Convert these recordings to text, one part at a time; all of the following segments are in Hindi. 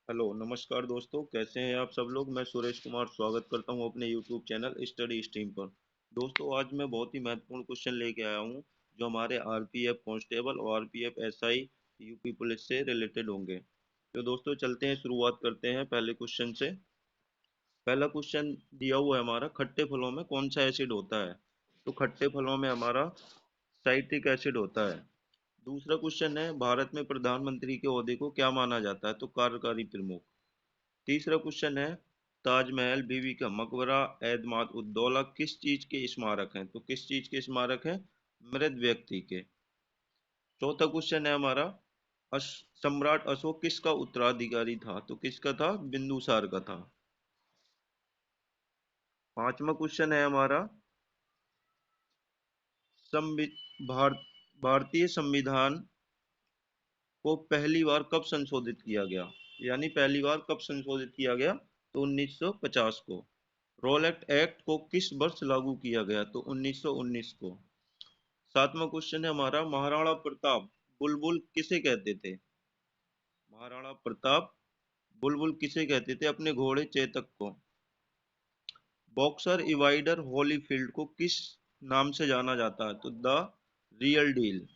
हेलो नमस्कार दोस्तों, कैसे हैं आप सब लोग। मैं सुरेश कुमार स्वागत करता हूं अपने यूट्यूब चैनल स्टडी स्ट्रीम पर। दोस्तों, आज मैं बहुत ही महत्वपूर्ण क्वेश्चन लेके आया हूं जो हमारे आरपीएफ कांस्टेबल और आरपीएफ एसआई यूपी पुलिस से रिलेटेड होंगे। तो दोस्तों चलते हैं, शुरुआत करते हैं पहले क्वेश्चन से। पहला क्वेश्चन दिया हुआ है हमारा, खट्टे फलों में कौन सा एसिड होता है। तो खट्टे फलों में हमारा साइट्रिक एसिड होता है। दूसरा क्वेश्चन है, भारत में प्रधानमंत्री के ओहदे को क्या माना जाता है। तो कार्यकारी प्रमुख। तीसरा क्वेश्चन है, ताजमहल, बीबी का मकबरा, एतमाद उद्दौला किस चीज के स्मारक हैं। तो किस चीज के स्मारक हैं? मृत व्यक्ति के। चौथा क्वेश्चन है हमारा, अश, सम्राट अशोक किसका उत्तराधिकारी था। तो किसका था? बिंदुसार का था। पांचवा क्वेश्चन है हमारा, संवि भार, भारतीय संविधान को पहली बार कब संशोधित किया गया। यानी पहली बार कब संशोधित किया गया? तो 1950 को। रोल एक्ट को किस वर्ष लागू किया गया? तो 1919 को। सातवां क्वेश्चन है हमारा, महाराणा प्रताप बुलबुल किसे कहते थे। महाराणा प्रताप बुलबुल किसे कहते थे? अपने घोड़े चेतक को। बॉक्सर इवाइडर होलीफील्ड को किस नाम से जाना जाता है? तो द रियल डील।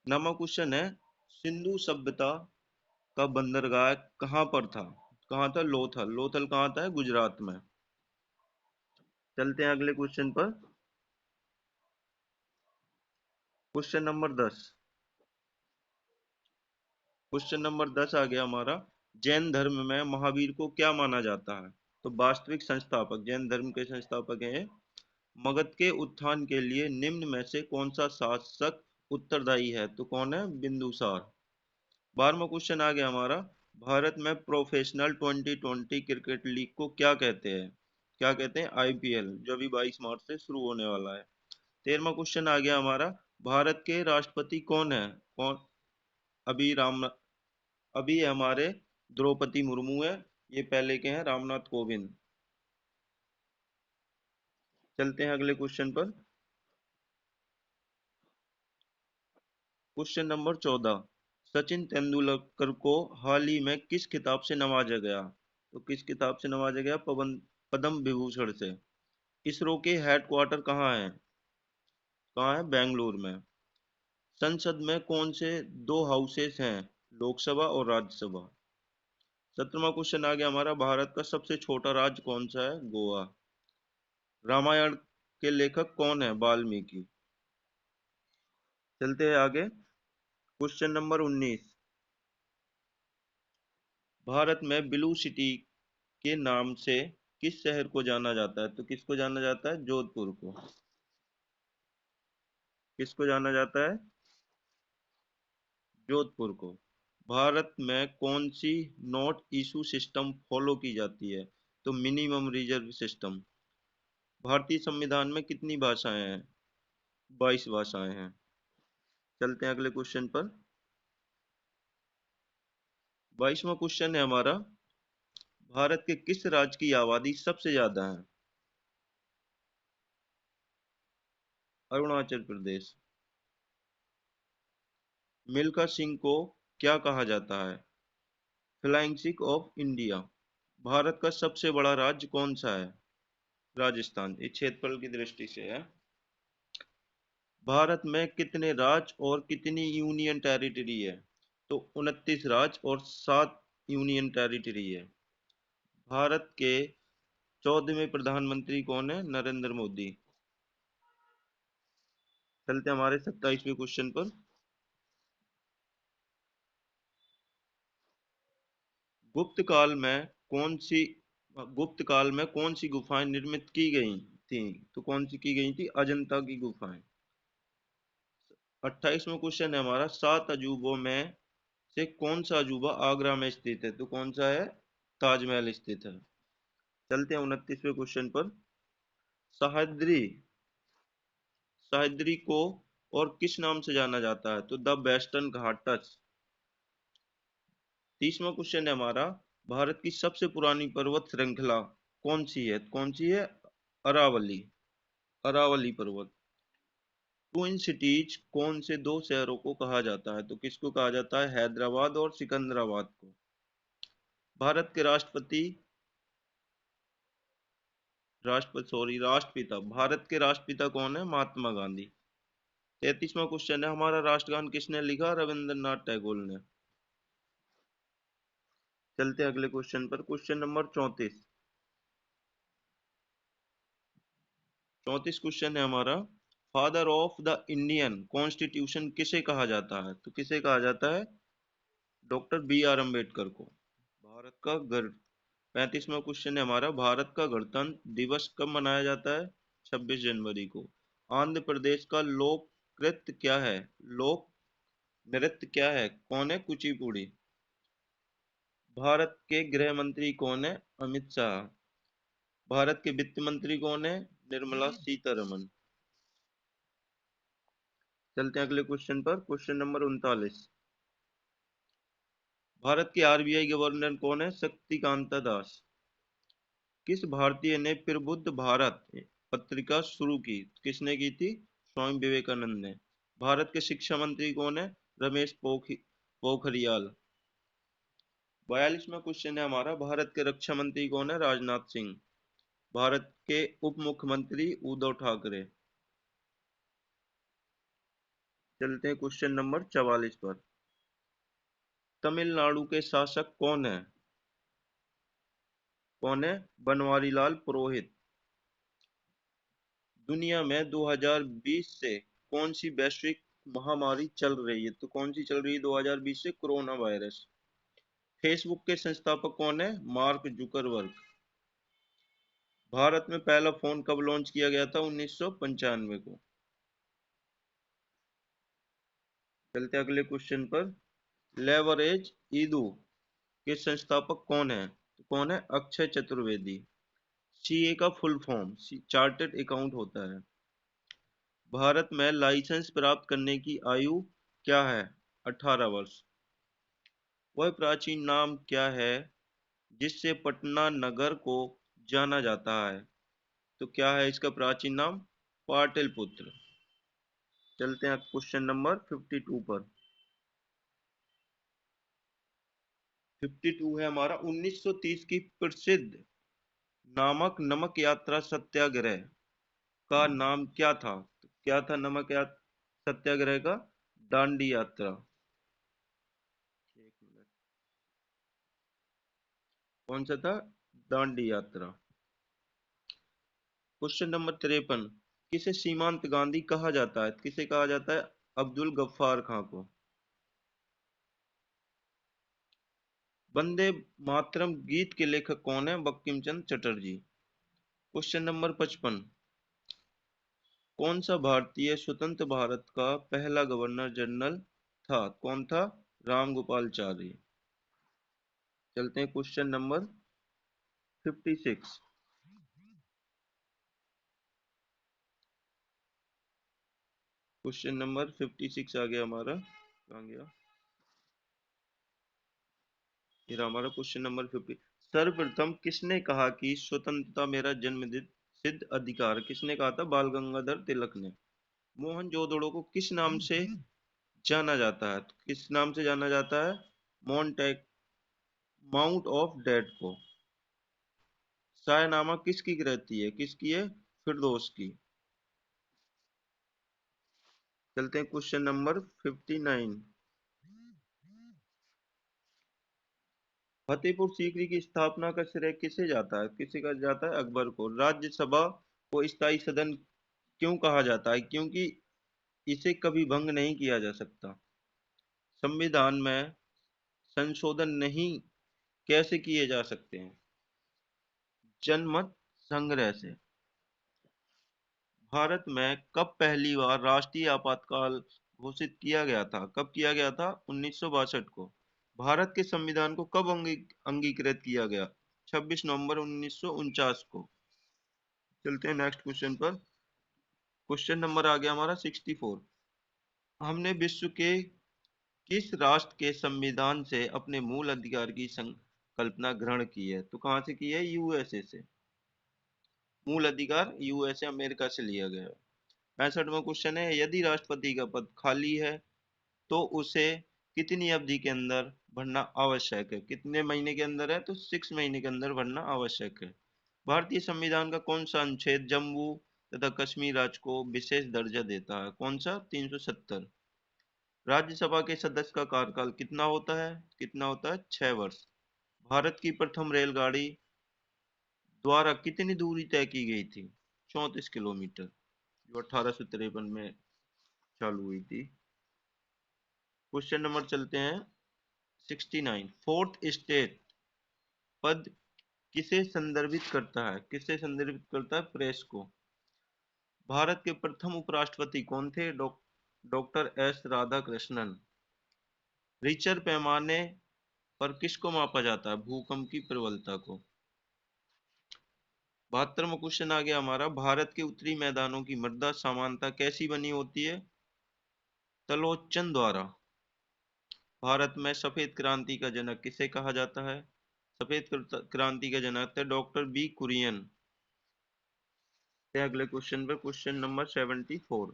नवा क्वेश्चन है, सिंधु सभ्यता का बंदरगाह कहाँ पर था। कहाँ था? लोथल। लोथल कहाँ था? गुजरात में। चलते हैं अगले क्वेश्चन पर। Question number 10। क्वेश्चन नंबर 10 आ गया हमारा, जैन धर्म में महावीर को क्या माना जाता है। तो वास्तविक संस्थापक, जैन धर्म के संस्थापक हैं। मगध के उत्थान के लिए निम्न में से कौन सा शासक उत्तरदायी है। तो कौन है? बिंदुसार। 12वां क्वेश्चन आ गया हमारा, भारत में प्रोफेशनल 2020 क्रिकेट लीग को क्या कहते हैं। क्या कहते हैं? आईपीएल, जो अभी 22 मार्च से शुरू होने वाला है। 13वां क्वेश्चन आ गया हमारा, भारत के राष्ट्रपति कौन है। कौन? अभी राम अभी हमारे द्रौपदी मुर्मू है। ये पहले के हैं रामनाथ कोविंद। चलते हैं अगले क्वेश्चन पर। क्वेश्चन नंबर 14, सचिन तेंदुलकर को हाल ही में किस खिताब से नवाजा गया। तो किस खिताब से नवाजा गया? पवन पद्म विभूषण से। इसरो के हेडक्वार्टर कहाँ है? कहाँ है? बेंगलुरु में। संसद में कौन से दो हाउसेस हैं? लोकसभा और राज्यसभा। 17वां क्वेश्चन आ गया हमारा, भारत का सबसे छोटा राज्य कौन सा है? गोवा। रामायण के लेखक कौन है? वाल्मीकि। चलते हैं आगे। क्वेश्चन नंबर 19, भारत में ब्लू सिटी के नाम से किस शहर को जाना जाता है। तो किसको जाना जाता है? जोधपुर को। किसको जाना जाता है? जोधपुर को। भारत में कौन सी नोट इशू सिस्टम फॉलो की जाती है। तो मिनिमम रिजर्व सिस्टम। भारतीय संविधान में कितनी भाषाएं हैं? 22 भाषाएं हैं। चलते हैं अगले क्वेश्चन पर। 22वां क्वेश्चन है हमारा, भारत के किस राज्य की आबादी सबसे ज्यादा है। अरुणाचल प्रदेश। मिल्खा सिंह को क्या कहा जाता है? Flying Sikh of India. Bharat का सबसे बड़ा राज्य कौन सा है? राजस्थान। ये क्षेत्रफल की दृष्टि से है। भारत में कितने राज्य और कितनी यूनियन टेरिटरी है। तो 29 राज्य और 7 यूनियन टेरिटरी है। भारत के 14वें प्रधानमंत्री कौन है? नरेंद्र मोदी। चलते हैं हमारे 27वें क्वेश्चन पर। गुप्त काल में कौन सी गुप्त काल में कौन सी गुफाएं निर्मित की गई थी। तो कौन सी की गई थी? अजंता की गुफाएं। 28वां क्वेश्चन है हमारा, 7 अजूबों में से कौन सा अजूबा आगरा में स्थित है। तो कौन सा है? ताजमहल स्थित है। चलते हैं 29वें क्वेश्चन पर। सह्याद्री सह्याद्री को और किस नाम से जाना जाता है। तो द वेस्टर्न घाट्स। 30वां क्वेश्चन है हमारा, भारत की सबसे पुरानी पर्वत श्रृंखला कौन सी है। कौन सी है? अरावली। अरावली पर्वत। ट्विन सिटीज कौन से दो शहरों को कहा जाता है। तो किसको कहा जाता है? हैदराबाद और सिकंदराबाद को। भारत के राष्ट्रपिता भारत के राष्ट्रपिता कौन है? महात्मा गांधी। 33वां क्वेश्चन है, हमारा राष्ट्रगान किसने लिखा? रविंद्रनाथ टैगोर ने। चलते हैं अगले क्वेश्चन पर। Question number 34। 34 क्वेश्चन है हमारा, father of the Indian constitution किसे कहा जाता है? तो किसे कहा जाता है? डॉक्टर बी आर अम्बेडकर को। भारत का घर 35वां क्वेश्चन है हमारा, भारत का गणतंत्र दिवस कब मनाया जाता है? 26 जनवरी को। आंध्र प्रदेश का लोक नृत्य क्या है? लोक नृत्य क्या है? कौन है? कुचिपुड़ी। भारत के गृह मंत्री कौन है? अमित शाह। भारत के वित्त मंत्री कौन है? निर्मला सीतारमन। चलते हैं अगले क्वेश्चन पर। Question number 39। भारत के आरबीआई गवर्नर कौन है? शक्तिकांता दास। किस भारतीय ने प्रबुद्ध भारत पत्रिका शुरू की? किसने की थी? स्वामी विवेकानंद ने। भारत के शिक्षा मंत्री कौन है? रमेश पोखरियाल। 42वां क्वेश्चन है हमारा, भारत के रक्षा मंत्री कौन है? राजनाथ सिंह। भारत के उप मुख्यमंत्री उद्धव ठाकरे। चलते हैं क्वेश्चन नंबर 44 पर। तमिलनाडु के शासक कौन है? कौन है? बनवारी लाल पुरोहित। दुनिया में 2020 से कौन सी वैश्विक महामारी चल रही है? तो कौन सी चल रही है 2020 से? Corona virus. फेसबुक के संस्थापक कौन है? Mark Zuckerberg. भारत में पहला फोन कब लॉन्च किया गया था? 1995 को। चलते अगले क्वेश्चन पर। लेवरेज ईदू के संस्थापक कौन है? तो कौन है? अक्षय चतुर्वेदी। सीए का फुल फॉर्म चार्टर्ड अकाउंट होता है। भारत में लाइसेंस प्राप्त करने की आयु क्या है? 18 वर्ष। वह प्राचीन नाम क्या है जिससे पटना नगर को जाना जाता है? तो क्या है इसका प्राचीन नाम? पाटलिपुत्र। चलते हैं क्वेश्चन नंबर 52 पर। 52 है हमारा, 1930 की प्रसिद्ध नामक नमक यात्रा सत्याग्रह का नाम क्या था? तो क्या था सत्याग्रह का? दांडी यात्रा। एक मिनट, कौन सा था? दांडी यात्रा। Question number 53। किसे सीमांत गांधी कहा जाता है? किसे कहा जाता है? अब्दुल गफ्फार खां को। वंदे मातरम गीत के लेखक कौन है? बंकिम चंद्र चटर्जी। Question number 55। कौन सा भारतीय स्वतंत्र भारत का पहला गवर्नर जनरल था? कौन था? राम गोपालचारी। चलते हैं क्वेश्चन नंबर 56। क्वेश्चन नंबर 56 आ गया हमारा, कहाँ गया? ये रहा हमारा क्वेश्चन नंबर 50। सर्वप्रथम किसने कहा कि स्वतंत्रता मेरा जन्मसिद्ध सिद्ध अधिकार? किसने कहा था? बाल गंगाधर तिलक ने। मोहनजोदड़ो को किस नाम से जाना जाता है? तो किस नाम से जाना जाता है? मॉन्टेक माउंट ऑफ डेथ को। शायनामा किसकी कृति है? किसकी है? फिरदौस की। चलते हैं क्वेश्चन नंबर 59। फतेहपुर सीकरी की स्थापना का श्रेय किसे जाता है? किसे का जाता है? अकबर को। राज्यसभा को स्थायी सदन क्यों कहा जाता है? क्योंकि इसे कभी भंग नहीं किया जा सकता। संविधान में संशोधन नहीं कैसे किए जा सकते हैं? जनमत संग्रह से। भारत में कब पहली बार राष्ट्रीय आपातकाल घोषित किया गया था? कब किया गया था? 1962 को। भारत के संविधान को कब अंगीकृत किया गया? 26 नवंबर 1949 को। चलते हैं नेक्स्ट क्वेश्चन पर। क्वेश्चन नंबर आ गया हमारा 64। हमने विश्व के किस राष्ट्र के संविधान से अपने मूल अधिकार की संकल्पना ग्रहण की है? तो कहाँ से की है? यूएसए से। मूल अधिकार यूएसए अमेरिका से लिया गया है। 65वां क्वेश्चन है, यदि राष्ट्रपति का पद खाली है तो उसे कितनी अवधि के अंदर भरना आवश्यक है। कितने महीने के अंदर है? तो 6 महीने के अंदर भरना आवश्यक है। भारतीय संविधान का कौन सा अनुच्छेद जम्मू तथा कश्मीर राज्य को विशेष दर्जा देता है? कौन सा? 370। राज्यसभा के सदस्य का कार्यकाल कितना होता है? कितना होता है? 6 वर्ष। भारत की प्रथम रेलगाड़ी द्वारा कितनी दूरी तय की गई थी? 34 किलोमीटर, जो 1853 में चालू हुई थी। क्वेश्चन नंबर चलते हैं 69। फोर्थ स्टेट पद किसे संदर्भित करता है? किसे संदर्भित करता है? प्रेस को। भारत के प्रथम उपराष्ट्रपति कौन थे? Doctor S Radhakrishnan. रिचर पैमाने पर किसको मापा जाता है? भूकंप की प्रबलता को। 72वां क्वेश्चन आ गया हमारा, भारत के उत्तरी मैदानों की मृदा समानता कैसी बनी होती है? तलोचन द्वारा। भारत में सफेद क्रांति का जनक किसे कहा जाता है? सफेद क्रांति का जनक थे डॉक्टर बी कुरियन। अगले क्वेश्चन पर, क्वेश्चन नंबर 74।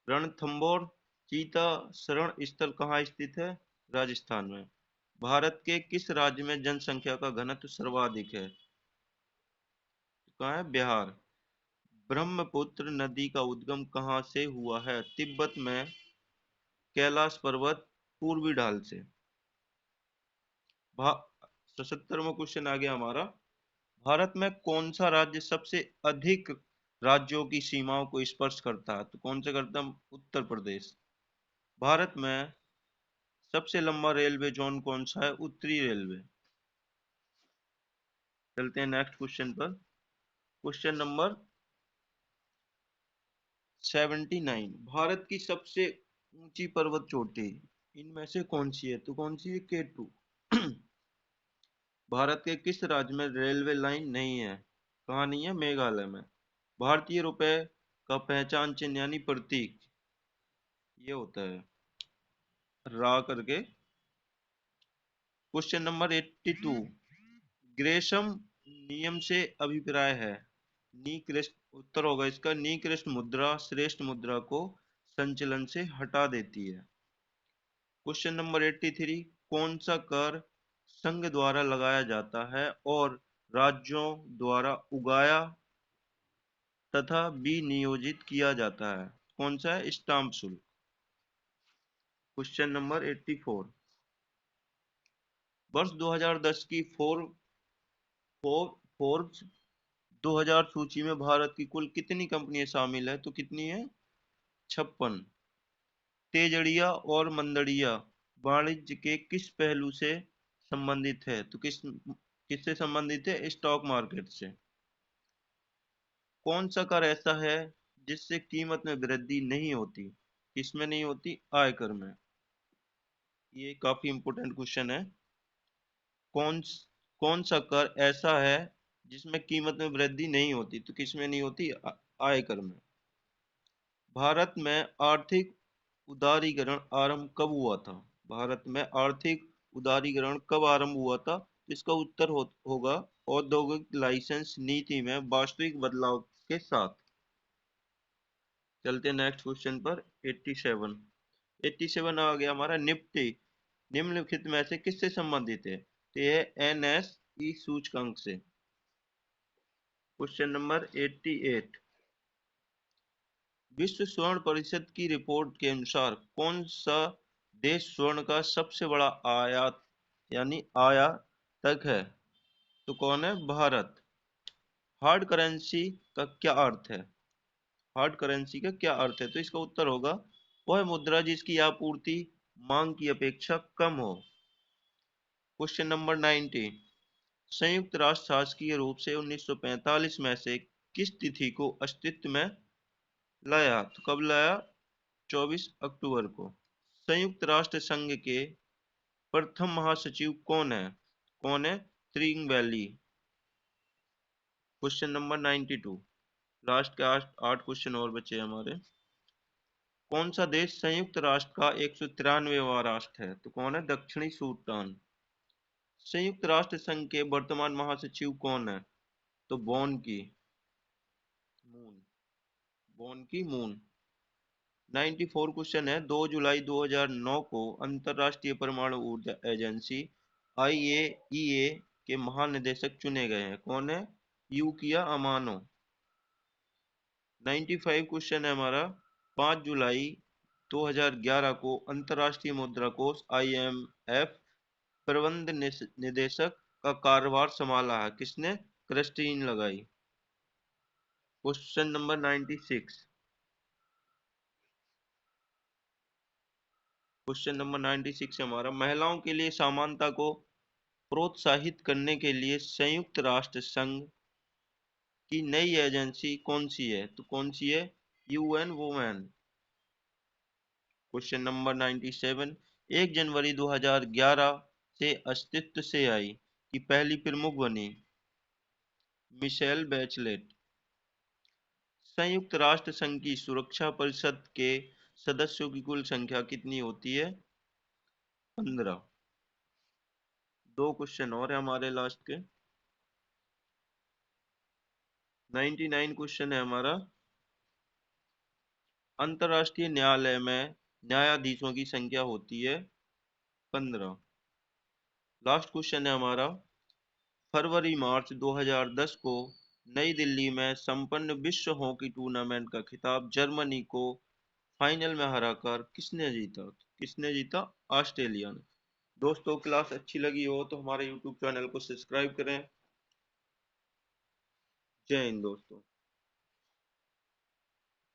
रणथंभौर चीता शरण स्थल कहाँ स्थित है? राजस्थान में। भारत के किस राज्य में जनसंख्या का घनत्व सर्वाधिक है? कहाँ है? बिहार। ब्रह्मपुत्र नदी का उद्गम कहाँ से हुआ है? तिब्बत में कैलाश पर्वत पूर्वी ढाल से। 77वां क्वेश्चन आ गया हमारा, भारत में कौन सा राज्य सबसे अधिक राज्यों की सीमाओं को स्पर्श करता है? तो कौन से करता है? उत्तर प्रदेश। भारत में सबसे लंबा रेलवे जोन कौन सा है? उत्तरी रेलवे। चलते हैं नेक्स्ट क्वेश्चन पर, क्वेश्चन नंबर 79। भारत की सबसे ऊंची पर्वत चोटी इनमें से कौन सी है? तो कौन सी है? K2। भारत के किस राज्य में रेलवे लाइन नहीं है? कहाँ नहीं है? मेघालय में। भारतीय रुपए का पहचान चिन्ह यानी प्रतीक ये होता है रा करके। Question number 82। ग्रेशम नियम से अभिप्राय है? नीकृष्ट, उत्तर होगा इसका नीकृष्ट मुद्रा श्रेष्ठ मुद्रा को संचलन से हटा देती है। Question number 83। कौन सा कर संघ द्वारा लगाया जाता है और राज्यों द्वारा उगाया तथा विनियोजित किया जाता है? कौन सा है? स्टाम्प शुल्क। Question number 84। वर्ष 2010 की फोर्ब्स 2000 सूची में भारत की कुल कितनी कंपनियां शामिल है? तो कितनी है? 56। तेजड़िया और मंदड़िया वाणिज्य के किस पहलू से संबंधित है? तो किससे संबंधित है? स्टॉक मार्केट से। कौन सा कर ऐसा है जिससे कीमत में वृद्धि नहीं होती? किसमें नहीं होती? आयकर में। ये काफी इंपोर्टेंट क्वेश्चन है। कौन कौन सा कर ऐसा है जिसमें कीमत में वृद्धि नहीं होती? तो किसमें नहीं होती? आयकर में। भारत में आर्थिक उदारीकरण आरंभ कब हुआ था? भारत में आर्थिक उदारीकरण कब आरंभ हुआ था? इसका उत्तर होगा औद्योगिक लाइसेंस नीति में वास्तविक बदलाव के साथ। चलते हैं नेक्स्ट क्वेश्चन पर, 87। 87 आ गया हमारा, निफ्टी निम्नलिखित में से किससे संबंधित है? तो ये NSE सूचकांक से। Question number 88। विश्व स्वर्ण परिषद की रिपोर्ट के अनुसार कौन सा देश स्वर्ण का सबसे बड़ा आयात यानी आयातक है? तो कौन है? भारत। हार्ड करेंसी का क्या अर्थ है? हार्ड करेंसी का क्या अर्थ है? तो इसका उत्तर होगा वह मुद्रा जिसकी आपूर्ति मांग की अपेक्षा कम हो। Question number 90। संयुक्त राष्ट्र शासकीय रूप से 1945 में से किस तिथि को अस्तित्व में लाया? तो कब लाया? 24 अक्टूबर को। संयुक्त राष्ट्र संघ के प्रथम महासचिव कौन है? कौन है? त्रिंगबैली। Question number 92। लास्ट के 8 क्वेश्चन और बचे हमारे। कौन सा देश संयुक्त राष्ट्र का 193वां राष्ट्र है? तो कौन है? दक्षिणी सूडान। संयुक्त राष्ट्र संघ के वर्तमान महासचिव कौन है? तो बॉन की मून। बॉन की मून। 94 क्वेश्चन है। 2 जुलाई 2009 को अंतरराष्ट्रीय परमाणु ऊर्जा एजेंसी IAEA के महानिदेशक चुने गए हैं। कौन है? यूकिया अमानो। 95 क्वेश्चन है हमारा। 5 जुलाई 2011 को अंतरराष्ट्रीय मुद्रा कोष IMF प्रबंध निदेशक का कार्यभार संभाला है किसने? क्रिस्टीन लगाई। Question number 96। क्वेश्चन नंबर 96 हमारा। महिलाओं के लिए समानता को प्रोत्साहित करने के लिए संयुक्त राष्ट्र संघ की नई एजेंसी कौन सी है? तो कौन सी है? UN women. Question number 97। 1 जनवरी 2011 से अस्तित्व से आई कि पहली प्रमुख बनी मिशेल बैचलेट। संयुक्त राष्ट्र संघ की सुरक्षा परिषद के सदस्यों की कुल संख्या कितनी होती है? 15। दो क्वेश्चन और है हमारे लास्ट के। 99 क्वेश्चन है हमारा। अंतरराष्ट्रीय न्यायालय में न्यायाधीशों की संख्या होती है 15। लास्ट क्वेश्चन है हमारा। फरवरी मार्च 2010 को नई दिल्ली में संपन्न विश्व हॉकी टूर्नामेंट का खिताब जर्मनी को फाइनल में हराकर किसने जीता? किसने जीता? ऑस्ट्रेलिया ने। दोस्तों क्लास अच्छी लगी हो तो हमारे YouTube चैनल को सब्सक्राइब करें। जय हिंद दोस्तों।